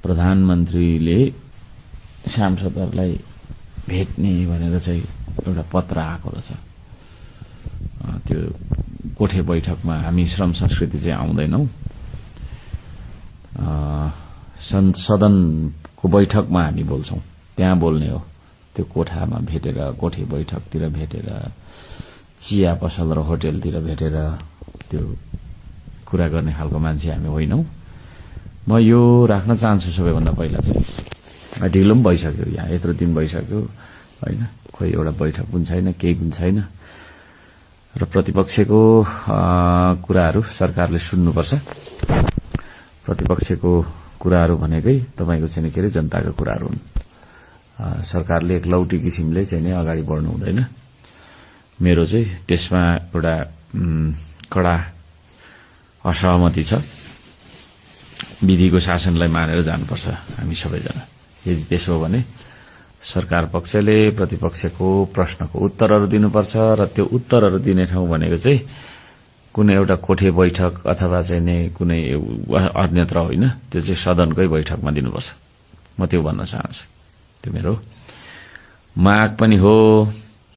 प्रधानमन्त्रीले सांसदहरूलाई भेट्ने भनेर चाहिँ एउटा पत्र आएको रहेछ। त्यो कोठे बैठकमा हामी श्रम संस्कृति चाहिँ आउँदैनौं, सदनको बैठकमा हामी बोल्छौं, त्यहाँ बोल्ने हो। त्यो कोठामा भेटेर, कोठे बैठकतिर भेटेर, चिया पसल र होटलतिर भेटेर त्यो कुरा गर्ने खालको मान्छे हामी होइनौं। म यो राख्न चाहन्छु सबैभन्दा पहिला चाहिँ। ढिलो पनि भइसक्यो, यहाँ यत्रो दिन भइसक्यो हैन, खोइ एउटा बैठक पनि छैन, केही पनि छैन। र प्रतिपक्षको कुराहरू सरकारले सुन्नुपर्छ। प्रतिपक्षको कुराहरू भनेकै तपाईको चाहिँ के अरे जनताको कुराहरू हुन्। सरकारले एक लौटी किसिमले चाहिँ नै अगाडि बढ्नु हुँदैन। मेरो चाहिँ त्यसमा एउटा कडा असहमति छ। विधिको शासनलाई मानेर जानुपर्छ हामी सबैजना। यदि त्यसो हो भने सरकार पक्षले प्रतिपक्षको प्रश्नको उत्तरहरू दिनुपर्छ र त्यो उत्तरहरू दिने ठाउँ भनेको चाहिँ कुनै एउटा कोठे बैठक अथवा चाहिँ नै कुनै अन्यत्र होइन, त्यो चाहिँ सदनकै बैठकमा दिनुपर्छ। म त्यो भन्न चाहन्छु। त्यो मेरो माग पनि हो।